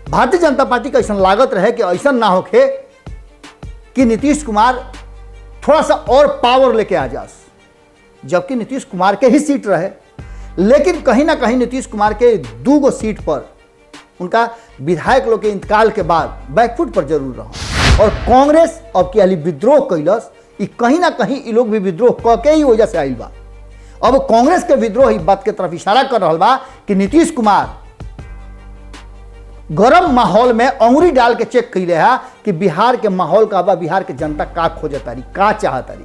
Bharatiya Janata party का ऐसा लागत रहे कि ऐसा ना होके कि नीतीश कुमार थोड़ा सा और पावर लेके आ जास, जबकि नीतीश कुमार के ही सीट रहे, लेकिन कहीं ना कहीं नीतीश कुमार के 2 सीट पर उनका विधायक लोग के इंतकाल के बाद बैकफुट पर जरूर रहा। और कांग्रेस अब की हाली विद्रोह कैलस, कहीं ना कहीं ये लोग भी विद्रोह क के ही वजह से आइल बा। अब कांग्रेस के विद्रोह इस बात के तरफ इशारा कर रहा बा कि नीतीश कुमार गरम माहौल में अंगुरी डाल के चेक कैले है कि बिहार के माहौल का बा, बिहार के जनता का खोजतारी, का चाहतारी।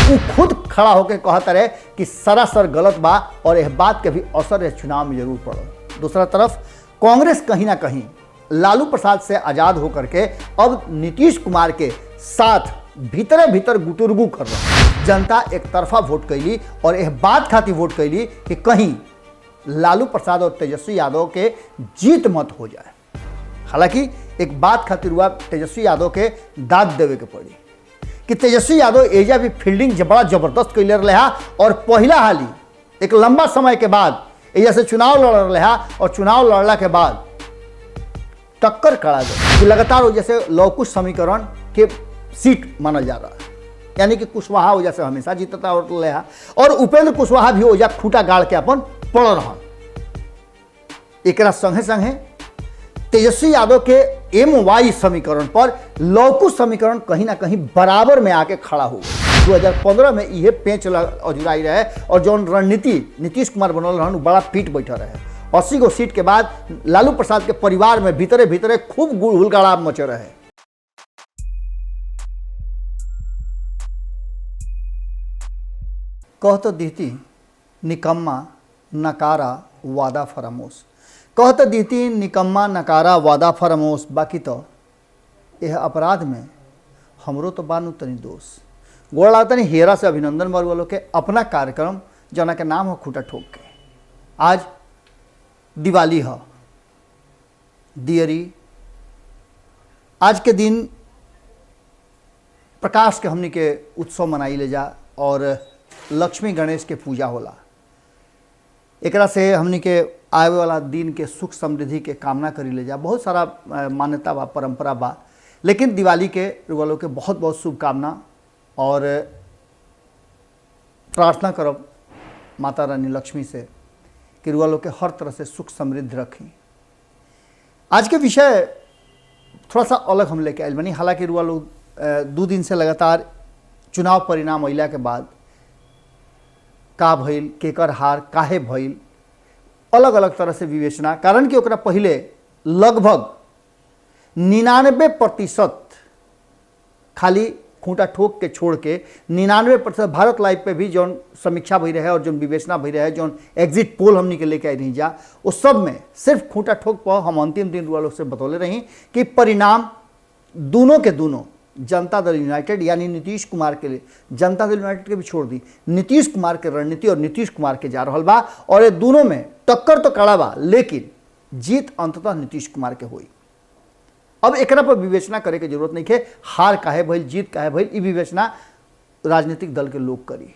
वो खुद खड़ा होकर कहता रहे कि सरासर गलत बा और यह बात के भी असर इस चुनाव में जरूर पड़ल। दूसरा तरफ कांग्रेस कहीं ना कहीं लालू प्रसाद से आजाद होकर के अब नीतीश कुमार के साथ भीतरे भीतर गुटुरगु कर रहा। जनता एक तरफा वोट कैली और यह बात खातिर वोट कैली कि कहीं लालू प्रसाद और तेजस्वी यादव के जीत मत हो जाए। हालांकि एक बात खातिर हुआ तेजस्वी यादव के दाद देवे के पड़ी कि तेजस्वी यादव एजा भी फील्डिंग बड़ा जबरदस्त कैले रहा और पहला हाली एक लंबा समय के बाद एजा से चुनाव लड़ रहा और चुनाव लड़ला के बाद टक्कर कड़ा गया कि लगातार वजह से लवकुश समीकरण के सीट मानल जा रहा है, यानी कि कुशवाहा वजह से हमेशा जीतता और उपेंद्र कुशवाहा भी वजह खूटा गाड़ के अपन पड़ रहा। एक संगे संगे तेजस्वी यादव के MY समीकरण पर लवकुश समीकरण कहीं ना कहीं बराबर में आके खड़ा हो गया। 2015 में यह पेंच अजुराई रहे और जो रणनीति नीतीश कुमार बनल रहन बड़ा पीट बैठा रहे। 80 गो सीट के बाद लालू प्रसाद के परिवार में भीतरे भीतरे खूब हुलगड़ा मचे रहे। कहत दीती निकम्मा नकारा वादा फरामोश, कहत दीती निकम्मा नकारा वादा फरामोश, बाकी तो यह अपराध में हमरो तो बानू तनी दोष। गोड़ा तनी हेरा से अभिनंदन वालों के अपना कार्यक्रम जना के नाम हो खूटा ठोक के। आज दिवाली है, दियरी, आज के दिन प्रकाश के हमनी के उत्सव मनाई ले जा और लक्ष्मी गणेश के पूजा होला। एकरा से हमनी के आए वाला दिन के सुख समृद्धि के कामना करी ले जा। बहुत सारा मान्यता बा, परंपरा बा, लेकिन दिवाली के वालों के बहुत बहुत शुभकामना और प्रार्थना करब माता रानी लक्ष्मी से कि रुआ लोग के हर तरह से सुख समृद्धि रखी। आज के विषय थोड़ा सा अलग हम लेके आयल बनी। हालांकि रुआ लोग 2 दिन से लगातार चुनाव परिणाम अइला के बाद का भइल, केकर हार काहे भइल, अलग अलग तरह से विवेचना, कारण कि ओकरा पहले लगभग 99% खाली खूंटा ठोक के छोड़ के 99% भारत लाइव पे भी जौन समीक्षा भई रहे और जौन विवेचना भई रहे, जौन एग्जिट पोल हमनी के लेके आई रही जा, उस सब में सिर्फ खूंटा ठोक पर हम अंतिम दिन लोग से बतौले रही कि परिणाम दोनों के दोनों जनता दल यूनाइटेड यानी नीतीश कुमार के लिए, जनता दल यूनाइटेड के भी छोड़ दी, नीतीश कुमार के रणनीति और नीतीश कुमार के जा रहा बा और ये दोनों में टक्कर तो कड़ा बा, लेकिन जीत अंततः नीतीश कुमार के हुई। अब एकरा पर विवेचना करे के जरूरत नहीं है, हार काहे भइल, जीत काहे भइल, ई विवेचना राजनीतिक दल के लोग करी।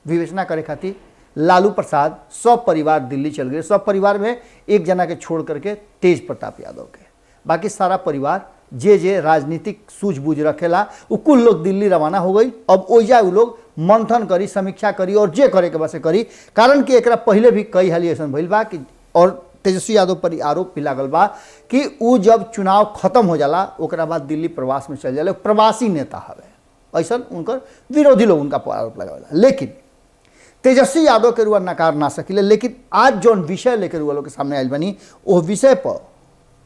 विवेचना करे खातिर लालू प्रसाद सब परिवार दिल्ली चल गए, सब परिवार में एक जना के छोड़ करके तेज प्रताप यादव के, बाकी सारा परिवार जे राजनीतिक सूझबूझ रखेला उ कुल लोग दिल्ली रवाना हो गई। अब ओइजा उ लोग मंथन करी, समीक्षा करी और जे करे के बस करी, कारण कि एकरा पहले भी कई हाली ऐसा भइल बा कि और तेजस्वी यादव पर आरोप भी लागल बा कि उ जब चुनाव खत्म हो जाला ओकरा बाद दिल्ली प्रवास में चल जाला, प्रवासी नेता हवे, ऐसा उनकर विरोधी लोग उनका आरोप लगावेला। लेकिन तेजस्वी यादव के रुआ नकार ना सकिले। लेकिन आज जौन विषय लेकर रुआ लोग के सामने आयल बनी, वो विषय पर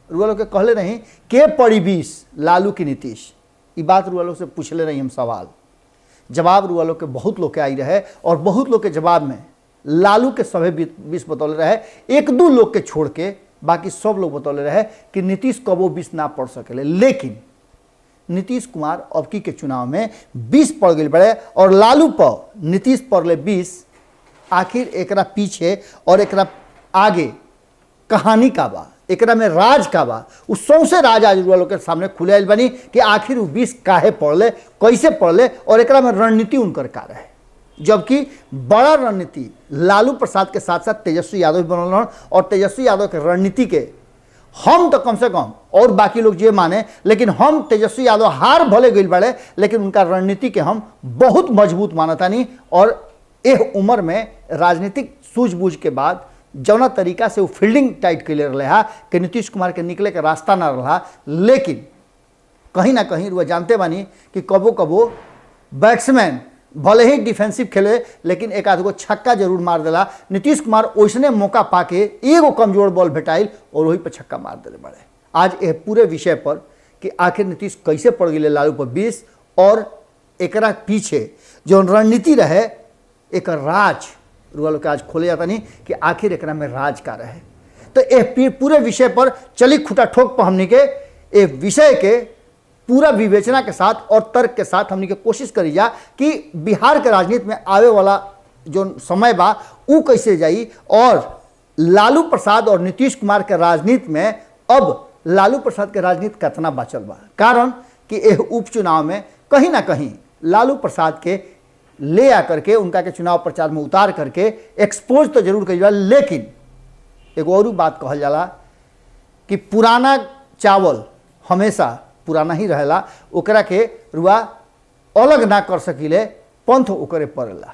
रुआ लोग के कहले रही के पड़ी 20 लालू की नीतीश, ये बात रुआ लोग से पूछले रही हम सवाल, जवाब रुआ लोग के बहुत लोग के आई रहे और बहुत लोग के जवाब में लालू के सभी 20 बतौले रहे, 1-2 लोग के छोड़ के बाकी सब लोग बतौले रहे कि नीतीश कबो 20 ना पढ़ सकेले। लेकिन नीतीश कुमार अबकी के चुनाव में 20 पड़ गए बड़े और लालू पर नीतीश पड़ले 20। आखिर एकरा पीछे और एकरा आगे कहानी का बा, एकरा में राज का बा, उस सौसे राज आज रुआ लोग के सामने खुले आइल बनी कि आखिर वो 20 काहे पड़ले, कैसे पड़ले और एकरा में रणनीति उनकर का रहे। जबकि बड़ा रणनीति लालू प्रसाद के साथ साथ तेजस्वी यादव भी बनल और तेजस्वी यादव के रणनीति के हम तो कम से कम, और बाकी लोग जे माने, लेकिन हम तेजस्वी यादव हार भले गई बड़े, लेकिन उनका रणनीति के हम बहुत मजबूत मानतानी। और एह उम्र में राजनीतिक सूझबूझ के बाद जौना तरीका से वो फील्डिंग टाइट कैले रहा कि नीतीश कुमार के निकले के रास्ता ना रहा, लेकिन कहीं ना कहीं वो जानते बानी कि कबो कबो बैट्समैन भले ही डिफेंसिव खेले लेकिन एक आध गो छक्का जरूर मार देला। नीतीश कुमार ओइसने मौका पाके एगो कमजोर बॉल भेटाइल और वही पर छक्का मार दिले बड़े। आज यह पूरे विषय पर कि आखिर नीतीश कैसे पड़ गए लालू पर 20 और एकरा पीछे जो रणनीति रहे एक राज रुआ के आज खोले जाता नहीं कि आखिर एकरा में राज का रहे। तो यह पूरे विषय पर चली खुटा ठोक पर हमने के एक विषय के पूरा विवेचना के साथ और तर्क के साथ हमने के कोशिश करी जा कि बिहार के राजनीति में आवे वाला जो समय बा ऊ कैसे जाई और लालू प्रसाद और नीतीश कुमार के राजनीति में अब लालू प्रसाद के राजनीति कितना बचल बा। कारण कि यह उपचुनाव में कहीं ना कहीं लालू प्रसाद के ले आकर के उनका के चुनाव प्रचार में उतार करके एक्सपोज तो जरूर करी जा, लेकिन एक और बात कहल जाला कि पुराना चावल हमेशा पुराना ही रहेला, ओकरा के रुआ अलग ना कर सकिले, पंथ ओकरे पड़ेला।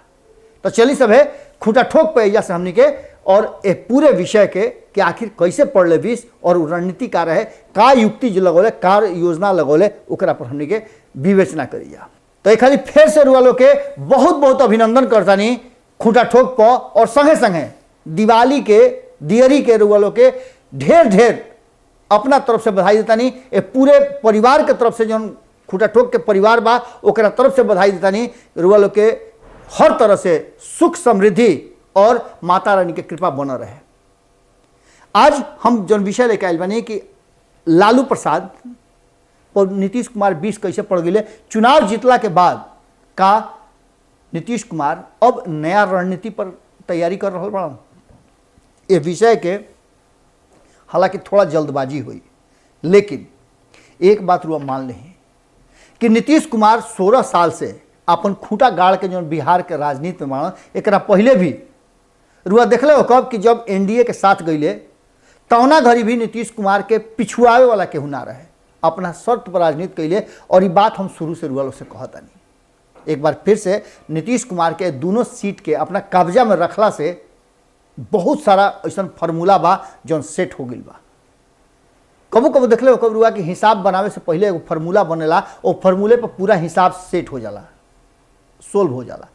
तो चली सब है खूंटा ठोक पे एजा से हमनी के और एक पूरे विषय के कि आखिर कैसे पढ़ले 20 और रणनीति का रहे का युक्ति जो लगोले का योजना लगोले ओकरा पर हमनी के विवेचना करी जा। तो एक खाली फिर से रुआ लोग के बहुत बहुत अभिनंदन करतानी खूंटा ठोक पर और संगे संगे दिवाली के दियरी के रुआ लोग के ढेर ढेर अपना तरफ से बधाई देता नहीं। ये पूरे परिवार के तरफ से जो खूंटा ठोक के परिवार बा ओकरा तरफ से बधाई देता नहीं। रुआ लोग के हर तरह से सुख समृद्धि और माता रानी के कृपा बना रहे। आज हम जो विषय लेके आयल बनी कि लालू प्रसाद और नीतीश कुमार 20 कैसे पड़ गए। चुनाव जीतला के बाद का नीतीश कुमार अब नया रणनीति पर तैयारी कर रहा बड़ा। ये विषय के हालांकि थोड़ा जल्दबाजी हुई, लेकिन एक बात रुआ मान ले कि नीतीश कुमार 16 साल से अपन खूंटा गाड़ के जो बिहार के राजनीति में माना, एक पहले भी रुआ देखले हो कब कि जब एनडीए के साथ गईले तौना घड़ी भी नीतीश कुमार के पिछुआवे वाला केहू ना रहे, अपना शर्त पर राजनीति कैले। और ये बात हम शुरू से रुआ लोग से कहता नहीं। एक बार फिर से नीतीश कुमार के दोनों सीट के अपना कब्जा में रखला से बहुत सारा ऐसा फार्मूला बा जो सेट हो गई बा। कबो कबो देखले कब रुआ कि हिसाब बनावे से पहले एगो फार्मूला बनेला, वो फार्मूले पर पूरा हिसाब सेट हो जाला, सोल्व हो जाला।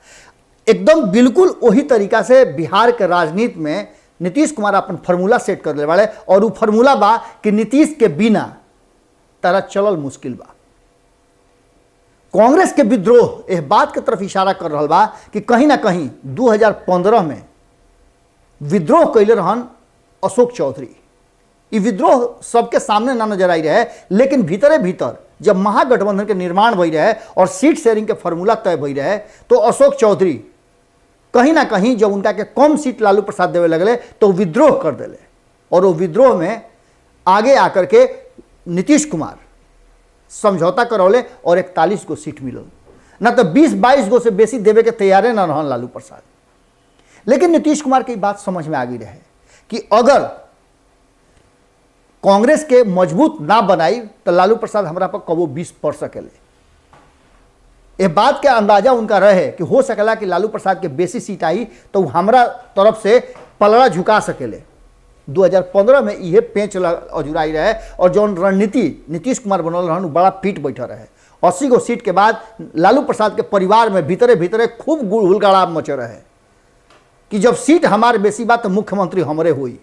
एकदम बिल्कुल वही तरीका से बिहार के राजनीति में नीतीश कुमार अपन फार्मूला सेट कर ले वाले और वो फार्मूला बा कि नीतीश के बिना तारा चलल मुश्किल बा। कांग्रेस के विद्रोह इस बात के तरफ इशारा कर रहा बा कि कहीं ना कहीं 2015 में विद्रोह कैले रहन अशोक चौधरी। ये विद्रोह सबके सामने ना नजर आई रहे, लेकिन भीतरे भीतर जब महागठबंधन के निर्माण भई रहे और सीट शेयरिंग के फार्मूला तय भई रहे तो अशोक चौधरी कहीं ना कहीं जब उनका के कम सीट लालू प्रसाद देवे लगले तो विद्रोह कर दिले। और वो विद्रोह में आगे आकर के नीतीश कुमार समझौता करौले और 41 गो सीट मिलल, ना तो 20-22 गो से बेसी देवे के तैयारे ना रहन लालू प्रसाद। लेकिन नीतीश कुमार की बात समझ में आ गई रहे कि अगर कांग्रेस के मजबूत ना बनाई तो लालू प्रसाद हमरा पर कबो 20 पड़ सकेले। ये बात के अंदाजा उनका रहे कि हो सकेला कि लालू प्रसाद के बेसी सीट आई तो हमरा तरफ से पलड़ा झुका सकेले। 2015 में यह पेंच अजुराई रहे और जौन रणनीति नीतीश कुमार बनल रहन बड़ा पीट बैठा रहे। 80 गो सीट के बाद लालू प्रसाद के परिवार में भीतरे भीतरे खूब हुलगड़ा मचे रहे कि जब सीट हमारे बेसी बात तो मुख्यमंत्री हमरे हुई।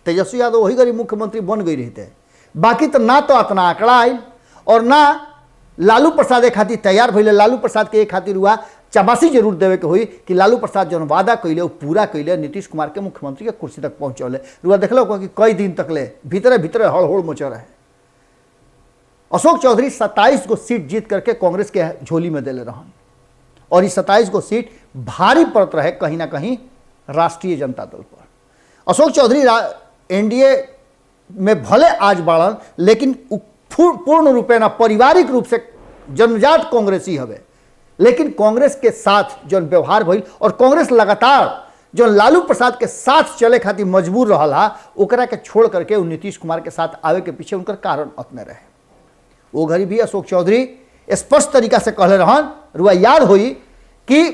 तेजस्वी यादव वही गरीब मुख्यमंत्री बन गई रहते, बाकी तो ना तो इतना आंकड़ा आई और ना लालू प्रसाद एक खातिर तैयार भैले। लालू प्रसाद के एक खातिर हुआ चाबासी जरूर देवे के हुई कि लालू प्रसाद जो वादा कैले वो पूरा कैले, नीतीश कुमार के मुख्यमंत्री के कुर्सी तक पहुंचौले। रुआ देखल कि कई दिन तक ले भीतरे भीतरे हड़होड़ मचा रहे। अशोक चौधरी 27 गो सीट जीत करके कांग्रेस के झोली में दिले रहन और ये 27 गो सीट भारी पड़त रहे कहीं ना कहीं राष्ट्रीय जनता दल पर। अशोक चौधरी एनडीए में भले आज बढ़न, लेकिन पूर्ण रूपे ना पारिवारिक रूप से जन्मजात कांग्रेसी हवे। लेकिन कांग्रेस के साथ जो व्यवहार भइल और कांग्रेस लगातार जो लालू प्रसाद के साथ चले खातिर मजबूर रहा ओकरा के छोड़ करके नीतीश कुमार के साथ आवे के पीछे उनकर कारण अपने रहे। वो घड़ी भी अशोक चौधरी स्पष्ट तरीका से कहले रहन, रुआ याद होई कि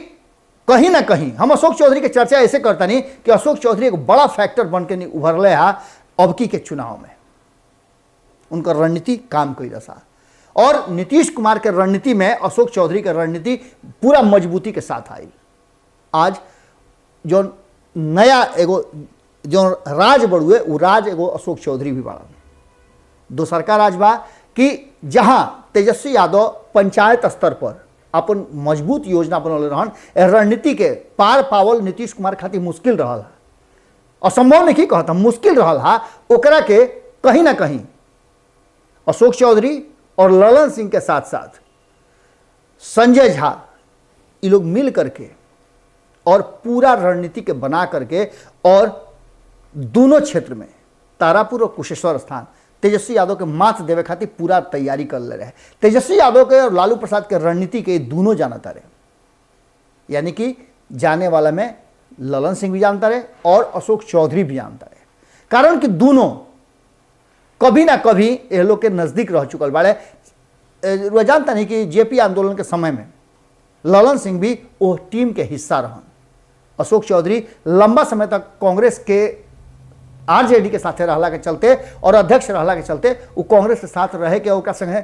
कहीं ना कहीं हम अशोक चौधरी के चर्चा ऐसे करता नहीं कि अशोक चौधरी एक बड़ा फैक्टर बन के उभरले है अबकी के चुनाव में। उनका रणनीति काम कई रहा और नीतीश कुमार के रणनीति में अशोक चौधरी के रणनीति पूरा मजबूती के साथ आई। आज जो नया एगो जो राज बढ़ुए वो राज एगो अशोक चौधरी भी बढ़ा। दोसर का राज बा कि जहां तेजस्वी यादव पंचायत स्तर पर अपन मजबूत योजना बनौले रहन, रणनीति के पार पावल नीतीश कुमार खातिर मुश्किल रहा, असंभव नहीं कहता, मुश्किल रहा। ओकरा के कहीं ना कहीं अशोक चौधरी और ललन सिंह के साथ साथ संजय झा ये लोग मिल करके और पूरा रणनीति के बना करके और दोनों क्षेत्र में तारापुर और कुशेश्वर स्थान तेजस्वी यादव के मात देवे खातिर पूरा तैयारी कर ले रहे। तेजस्वी यादव के और लालू प्रसाद के रणनीति के दोनों जानता रहे, यानी कि जाने वाला में ललन सिंह भी जानता रहे और अशोक चौधरी भी जानता रहे, कारण कि दोनों कभी ना कभी ये लोग के नजदीक रह चुकल बाड़े। वह जानता नहीं कि जेपी आंदोलन के समय में ललन सिंह भी वो टीम के हिस्सा रहन। अशोक चौधरी लंबा समय तक कांग्रेस के आरजेडी के साथ रहला के चलते और अध्यक्ष रहला के चलते वो कांग्रेस के साथ रहे के ओकरा संगे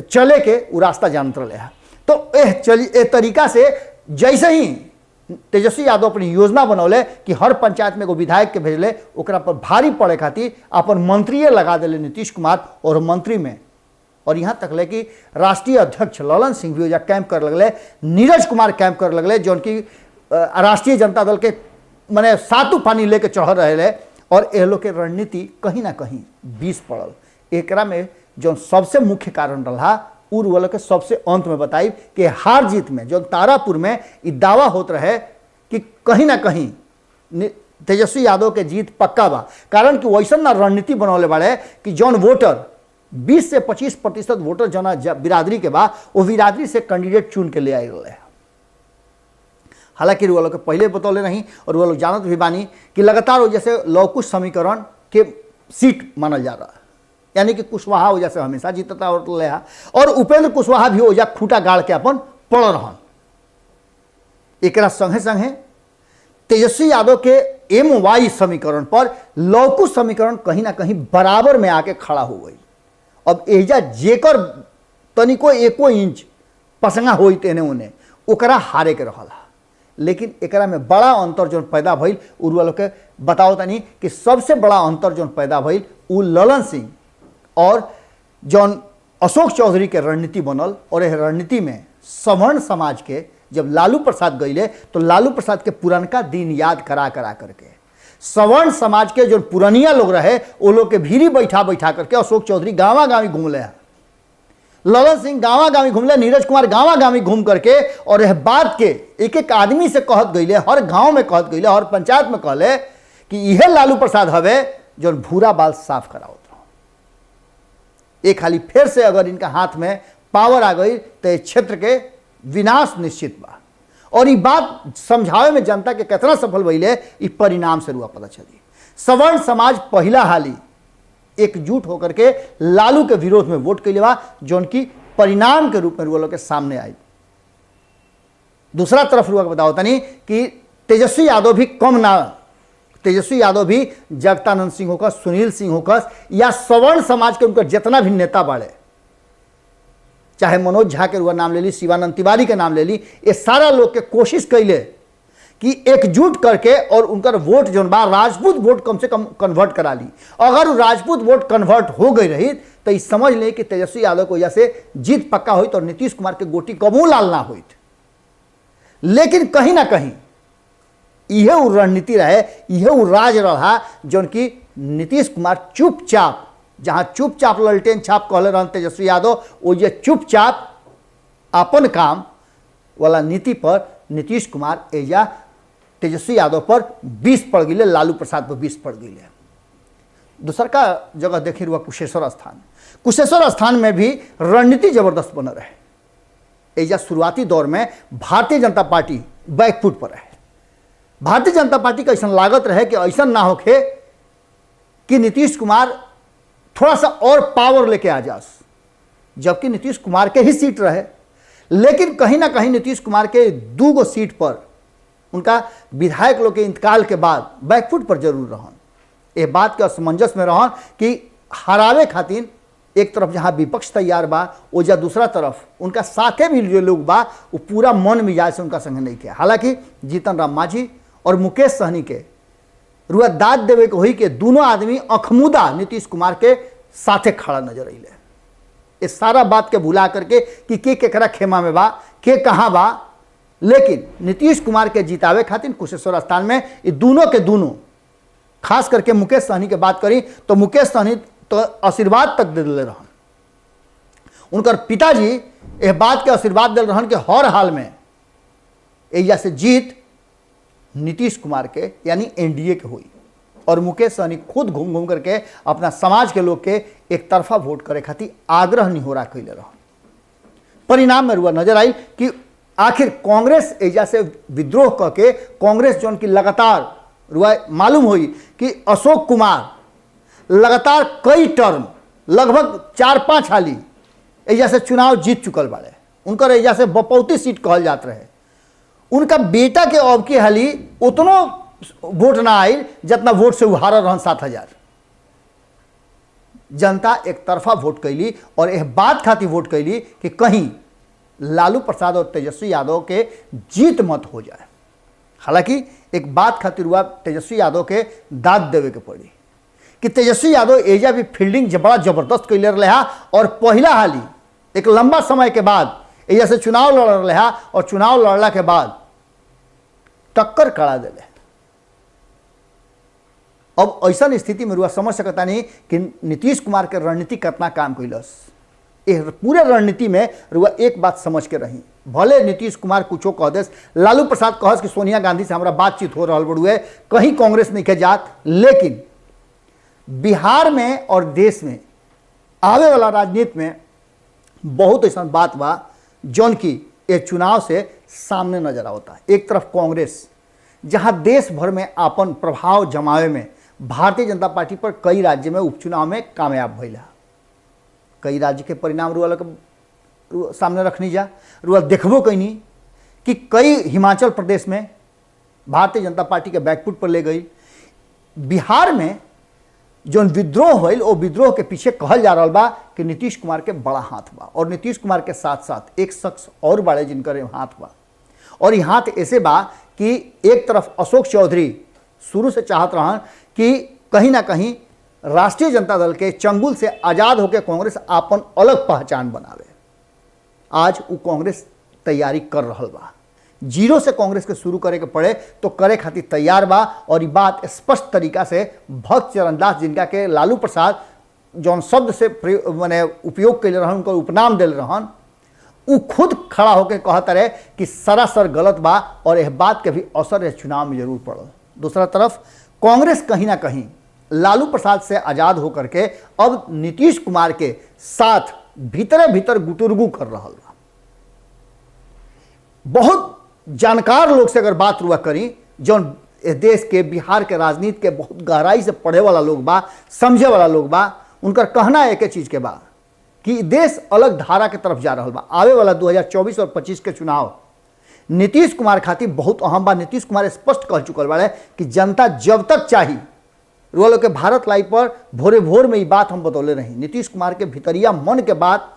चले के वो रास्ता जानत रहे है। तो ए तरीका से जैसे ही तेजस्वी यादव अपनी योजना बनौले कि हर पंचायत में एगो विधायक के भेजले, ओकरा पर भारी पड़े खातिर अपन मंत्रिये लगा दिले नीतीश कुमार और मंत्री में, और यहाँ तक ले कि राष्ट्रीय अध्यक्ष ललन सिंह भी ओजा कैंप कर लगले, नीरज कुमार कैंप कर लगले, जो कि राष्ट्रीय जनता दल के माने सातु पानी लेके चढ़ रहे और ये लोग के रणनीति कहीं ना कहीं बीस पड़ल। एकरा में जो सबसे मुख्य कारण रहा उर वालों के सबसे अंत में बताई कि हार जीत में जो तारापुर में ये दावा होता रहे कि कहीं ना कहीं तेजस्वी यादव के जीत पक्का बा, कारण कि वैसा ना रणनीति बनौले बाड़े कि जौन वोटर 20 से 25% वोटर जना बिरादरी के बा वो बिरादरी से कैंडिडेट चुन के ले आए रहे। हालांकि वो लोग के पहले बतौले नहीं और वो लोग जानत भी बानी कि लगातार वजह से लवकुश समीकरण के सीट मानल जा रहा है, यानी कि कुशवाहा वजह से हमेशा जीतता और उपेंद्र कुशवाहा भी वजह खूटा गाड़ के अपन पड़ रहन। एक संगे संगे तेजस्वी यादव के MY समीकरण पर लवकुश समीकरण कहीं ना कहीं बराबर में आके खड़ा हो गई। अब एजा जेकर तनिको एको इंच पसंगा होई तेने उन्हें ओकरा हारे के रहला, लेकिन एकरा में बड़ा अंतर जो पैदा भइल उर्वा लोग के बताओ तनी कि सबसे बड़ा अंतर जो पैदा भइल उ ललन सिंह और जौन अशोक चौधरी के रणनीति बनल। और यह रणनीति में सवर्ण समाज के जब लालू प्रसाद गईले तो लालू प्रसाद के पुरनका दिन याद करा करके सवर्ण समाज के जो पुरनिया लोग रहे वो लोग के भीरी बैठा करके अशोक चौधरी गाँवा गाँवी घूमले, ललन सिंह गाँवा गाँवी घूमले, नीरज कुमार गाँवा गाँवी घूम करके और यह बात के एक एक आदमी से कहत गईले, हर गांव में कहत गईले, हर पंचायत में कहले कि यह लालू प्रसाद हवे जो भूरा बाल साफ कराओ। एक खाली फिर से अगर इनका हाथ में पावर आ गई तो क्षेत्र के विनाश निश्चित बा। और ये बात समझावे में जनता के कितना सफल भइले ई परिणाम से रुआ पता चली। सवर्ण समाज पहला हाली एकजुट होकर के लालू के विरोध में वोट कैले बा, जौन की परिणाम के रूप में रुआ लोग के सामने आई। दूसरा तरफ रुआ बताओ तनी कि तेजस्वी यादव भी कम ना, तेजस्वी यादव भी जगतानंद सिंह होकर, सुनील सिंह होकर या सवर्ण समाज के उनका जितना भी नेता बाड़े, चाहे मनोज झा के रुआ नाम ले ली, शिवानंद तिवारी के नाम ले ली, ये सारा लोग के कोशिश कैले कि एकजुट करके और उनका वोट जो बा राजपूत वोट कम से कम कन्वर्ट करा ली। अगर राजपूत वोट कन्वर्ट हो गई रही तो ये समझ ले कि तेजस्वी यादव को वजह से जीत पक्का हुई और नीतीश कुमार के गोटी कबू लाल ना हुई। लेकिन कहीं ना कहीं यह वो रणनीति रहे, यह वो राज रहा जौन की नीतीश कुमार चुपचाप, जहां चुपचाप ललटेन छाप कहले रहन तेजस्वी यादव, वो ये चुपचाप अपन काम वाला नीति पर नीतीश कुमार एजा तेजस्वी यादव पर 20 पड़ गए, लालू प्रसाद पर 20 पड़ गए। दूसर का जगह देखी हुआ कुशेश्वर स्थान, कुशेश्वर स्थान में भी रणनीति जबरदस्त बन रहे। एजा शुरुआती दौर में भारतीय जनता पार्टी बैकफुट पर है, भारतीय जनता पार्टी का ऐसा लागत रहे कि ऐसा ना होके कि नीतीश कुमार थोड़ा सा और पावर लेके आ जास, जबकि नीतीश कुमार के ही सीट रहे, लेकिन कहीं ना कहीं नीतीश कुमार के 2 सीट पर उनका विधायक लोग के इंतकाल के बाद बैकफुट पर जरूर रहन। ये बात के असमंजस में रहन कि हरावे खातिर एक तरफ जहां विपक्ष तैयार बा, ओजा दूसरा तरफ उनका साथे भी जो लोग बा वो पूरा मन मिजाज से उनका संग नहीं किया। हालांकि जीतन राम मांझी और मुकेश सहनी के रुआ दाद देवे के हुई कि दोनों आदमी अखमुदा नीतीश कुमार के साथे खड़ा नजर अइले। इस सारा बात के भुला करके कि के केकरा खेमा में बा, के कहाँ बा, लेकिन नीतीश कुमार के जितावे खातिर कुशेश्वर स्थान में ये दोनों के दोनों, खास करके मुकेश सहनी के बात करी तो मुकेश सहनी तो आशीर्वाद तक दे दिले रहन। उनकर पिताजी यह बात के आशीर्वाद दिल रहन कि हर हाल में एजा से जीत नीतीश कुमार के यानी एनडीए के हुई, और मुकेश सहनी खुद घूम घूम करके अपना समाज के लोग के एक तरफा वोट करे खातिर आग्रह निहोरा कैले रहन। परिणाम में रुआ नजर आई कि आखिर कांग्रेस एजा से विद्रोह करके कांग्रेस जो उनकी लगातार रुआ मालूम हुई कि अशोक कुमार लगातार कई टर्म लगभग 4-5 हाली एजा से चुनाव जीत चुकल बाड़े। उनकर एजा से बपौती सीट कहल जात रहे। उनका बेटा के अब की हाली उतनो वोट ना आई जितना वोट से उहार रहन 7,000। जनता एक तरफा वोट कैली और यह बात खातिर वोट कैली कि कहीं लालू प्रसाद और तेजस्वी यादव के जीत मत हो जाए। हालांकि एक बात खातिर हुआ तेजस्वी यादव के दाद देवे के पड़ी कि तेजस्वी यादव एजा भी फील्डिंग बड़ा जबरदस्त कैले रहा और पहला हाली एक लंबा समय के बाद एजा से चुनाव लड़ रहा और चुनाव लड़ला के बाद टक्कर कड़ा दिले। अब ऐसा स्थिति में रुआ समझ सकता नहीं कि नीतीश कुमार के रणनीति कितना काम कैलस। ये पूरे रणनीति में रुआ एक बात समझ के रही, भले नीतीश कुमार कुछो कह देस, लालू प्रसाद कहस कि सोनिया गांधी से हमारा बातचीत हो रहा बड़ुए, कहीं कांग्रेस नहीं के जात, लेकिन बिहार में और देश में आवे वाला राजनीति में बहुत ऐसा बात बा जौन की ये चुनाव से सामने नजर आता। एक तरफ कांग्रेस जहां देश भर में अपन प्रभाव जमावे में भारतीय जनता पार्टी पर कई राज्य में उपचुनाव में कामयाब भइला। कई राज्य के परिणाम रुआ सामने रखनी जा, रुआ देखबो कैनी कि कई हिमाचल प्रदेश में भारतीय जनता पार्टी के बैकफुट पर ले गई। बिहार में जो विद्रोह हुई वो विद्रोह के पीछे कहल जा रहा बा कि नीतीश कुमार के बड़ा हाथ बा, और नीतीश कुमार के साथ साथ एक शख्स और बड़े जिनकर हाथ बा, और ये हाथ ऐसे बा कि एक तरफ अशोक चौधरी शुरू से चाहत रहन कि कहीं ना कहीं राष्ट्रीय जनता दल के चंगुल से आज़ाद होकर कांग्रेस अपन अलग पहचान बनावे। आज वो कांग्रेस तैयारी कर रहा बा, जीरो से कांग्रेस के शुरू करे के पड़े तो करे खातिर तैयार बा। और ये बात स्पष्ट तरीका से भक्त चरणदास जिनका के लालू प्रसाद जौन शब्द से मैंने उपयोग कैले रहन, उनका उपनाम दिल रहन, वो खुद खड़ा होकर कहता रहे कि सरासर गलत बा, और यह बात के भी असर चुनाव में जरूर पड़ल। दूसरा तरफ कांग्रेस कहीं ना कहीं लालू प्रसाद से आज़ाद होकर के अब नीतीश कुमार के साथ भीतरे भीतर गुटुरगु कर रहा बा। बहुत जानकार लोग से अगर बात रुआ करी, जो देश के बिहार के राजनीति के बहुत गहराई से पढ़े वाला लोग बा, समझे वाला लोग बा, उनकर कहना एक चीज के बा कि देश अलग धारा के तरफ जा रहा बा। आवे वाला 2024 और 25 के चुनाव नीतीश कुमार खातिर बहुत अहम बा। नीतीश कुमार स्पष्ट कह चुकल बा कि जनता जब तक चाही, रुआ लोग के भारत लाइव पर भोरे भोर में ये बात हम बतौले रही, नीतीश कुमार के भितरिया मन के बात,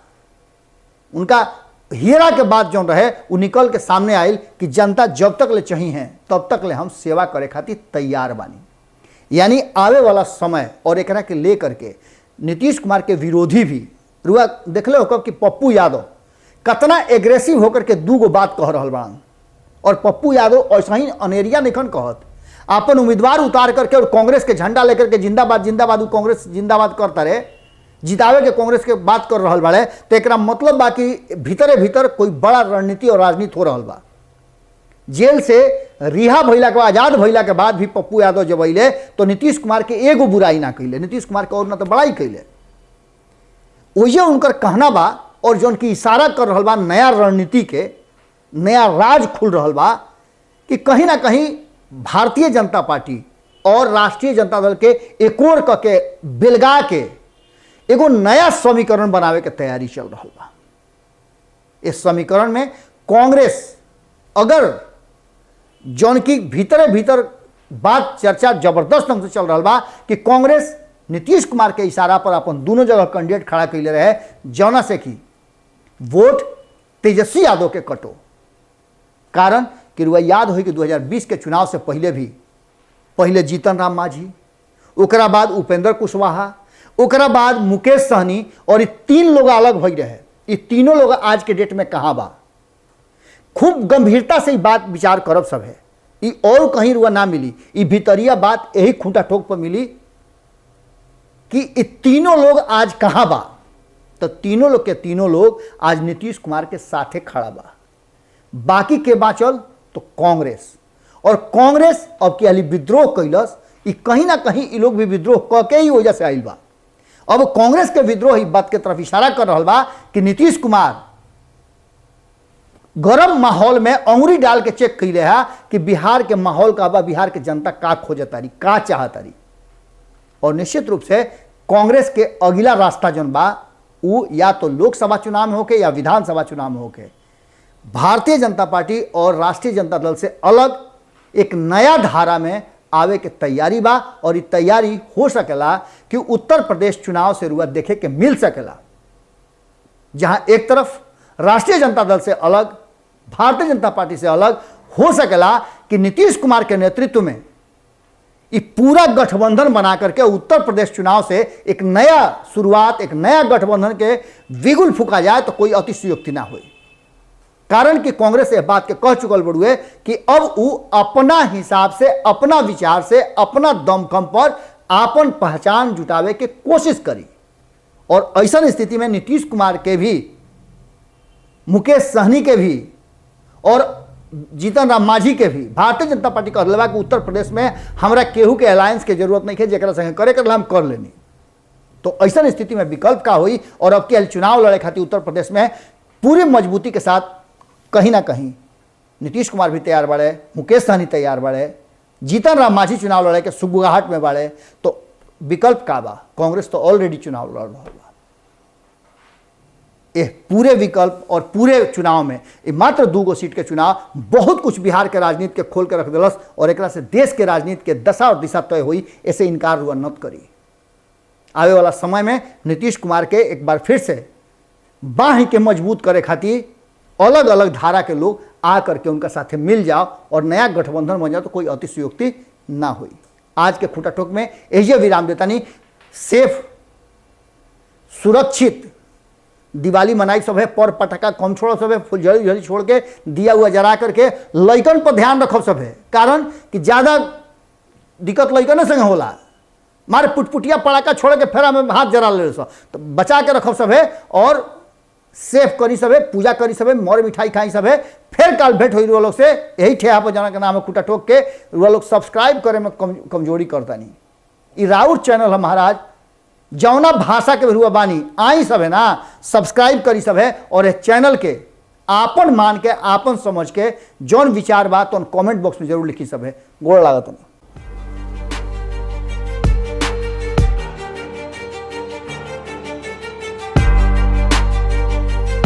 उनका हीरा के बाद जो रहे वो निकल के सामने आयल कि जनता जब तक ले चाहिए हैं तब तक ले हम सेवा करे खातिर तैयार बानी। यानी आवे वाला समय और एकरा के लेकर के नीतीश कुमार के विरोधी भी रुआ देखले होकर कि पप्पू यादव कितना एग्रेसिव होकर के 2 बात कह रहा बान, और पप्पू यादव ऐसा ही अनेरिया निखन कहत अपन उम्मीदवार उतार करके और कांग्रेस के झंडा लेकर के जिंदाबाद जिंदाबाद कांग्रेस जिंदाबाद करता रहे, जितावे के कांग्रेस के बात कर रहा बाड़े। तो एक मतलब बा कि भीतरे भीतर कोई बड़ा रणनीति और राजनीति हो रहा बा। जेल से रिहा भइला के बाद, आजाद भइला के बाद भी पप्पू यादव जब अइले तो नीतीश कुमार के एगो बुराई ना कैले, नीतीश कुमार के और ना तो बड़ाई कैले। वही उनकर कहना बा और जो उनकी इशारा कर रहा बा नया रणनीति के, नया राज खुल रहा बा कि कहीं ना कहीं भारतीय जनता पार्टी और राष्ट्रीय जनता दल के एकोर क के बेलगा के एगो नया समीकरण बनावे के तैयारी चल रहा बा। इस समीकरण में कांग्रेस अगर जौन की भीतरे भीतर बात चर्चा जबरदस्त ढंग से चल रहा बा कि कांग्रेस नीतीश कुमार के इशारा पर अपन दोनों जगह कैंडिडेट खड़ा कैले रहे, जौना से कि वोट तेजस्वी यादव के कटो। कारण कि रुआ याद हो कि 2020 के चुनाव से पहले भी पहले जीतन राम मांझी, ओकरा बाद उपेंद्र कुशवाहा, ओकरा बाद मुकेश सहनी और ये तीन लोग अलग भई रहे। ये तीनों लोग आज के डेट में कहाँ बा? खूब गंभीरता से बात विचार करब सब है। ये और कहीं रुआ ना मिली, ये भीतरिया बात यही खूंटा ठोक पर मिली कि ये तीनों लोग आज कहाँ बा। तो तीनों लोग के तीनों लोग आज नीतीश कुमार के साथे खड़ा बा। बाकी के बाचल तो कांग्रेस, और कांग्रेस अब के अली विद्रोह कैलस। ये कहीं ना कहीं ये लोग भी विद्रोह क के ही वजह से आइल बा। अब कांग्रेस के विद्रोह इस बात के तरफ इशारा कर रहा बा कि नीतीश कुमार गरम माहौल में अंगुरी डाल के चेक कैले है कि बिहार के माहौल का बा, बिहार के जनता का खोजतारी, का चाहतारी। और निश्चित रूप से कांग्रेस के अगला रास्ता जौन बा वो या तो लोकसभा चुनाव में होके या विधानसभा चुनाव में होके भारतीय जनता पार्टी और राष्ट्रीय जनता दल से अलग एक नया धारा में आवे के तैयारी बा। और ये तैयारी हो सकेला कि उत्तर प्रदेश चुनाव से रुआ देखे के मिल सकेला, जहां एक तरफ राष्ट्रीय जनता दल से अलग, भारतीय जनता पार्टी से अलग हो सकेला कि नीतीश कुमार के नेतृत्व में ये पूरा गठबंधन बना करके उत्तर प्रदेश चुनाव से एक नया शुरुआत, एक नया गठबंधन के बिगुल फूका जाए तो कोई अतिशयोक्ति ना हुई। कारण कि कांग्रेस यह बात के कह चुकल बड़ुए कि अब वो अपना हिसाब से, अपना विचार से, अपना दमखम पर आपन पहचान जुटावे के कोशिश करी। और ऐसा स्थिति में नीतीश कुमार के भी, मुकेश सहनी के भी और जीतन राम मांझी के भी भारतीय जनता पार्टी कह रहा कि उत्तर प्रदेश में हमरा केहू के अलायंस के जरूरत नहीं है, जरा संगे करे कर हम कर लेनी। तो ऐसा स्थिति में विकल्प का हुई। और अब के चुनाव लड़े खातिर उत्तर प्रदेश में पूरी मजबूती के साथ कहीं ना कहीं नीतीश कुमार भी तैयार बाड़े, मुकेश सहनी तैयार बाड़े, जीतन राम मांझी चुनाव लड़े के सुबुगाहट में बाड़े। तो विकल्प का बा? कांग्रेस तो ऑलरेडी चुनाव लड़ रहा बा। ये पूरे विकल्प और पूरे चुनाव में ये मात्र 2 सीट के चुनाव बहुत कुछ बिहार के राजनीति के खोल के रख दिलस। और एक से देश के राजनीति के दशा और दिशा तय हुई। ऐसे इनकार हुआ नत करी। आवे वाला समय में नीतीश कुमार के एक बार फिर से बाह के मजबूत करे खातिर अलग अलग धारा के लोग आ करके उनका साथे मिल जाओ और नया गठबंधन बन जाओ तो कोई अतिशयोक्ति ना हुई। आज के खूंटा ठोक में यही विराम देता नहीं। सेफ, सुरक्षित दिवाली मनाई सब है, पर पटाखा कम छोड़ो सब है, फुलझड़ी झड़ी छोड़ के दिया हुआ जरा करके लइकन पर ध्यान रखो सब है। कारण कि ज़्यादा दिक्कत लइकन संगे होला, मारे पुटपुटिया पटाखा छोड़ के फेरा में हाथ जरा ले सब, तो बचा के रखो सब है और सेफ करी सब है, पूजा करी सब है, मोर मिठाई खाई सब है। फिर काल भेंट हुई लोग से यही ठेहा पर जना के नाम है खूंटा ठोक के। वो लोग सब्सक्राइब करे में कमजोरी करता नहीं। ये राउर चैनल है महाराज, जौना भाषा के रुआ बानी आई सब है ना, सब्सक्राइब करी सब है। और इस चैनल के आपन मान के, आपन समझ के जौन विचार बात तो कमेंट बॉक्स में जरूर लिखी सब है। गोड़ लागत नहीं।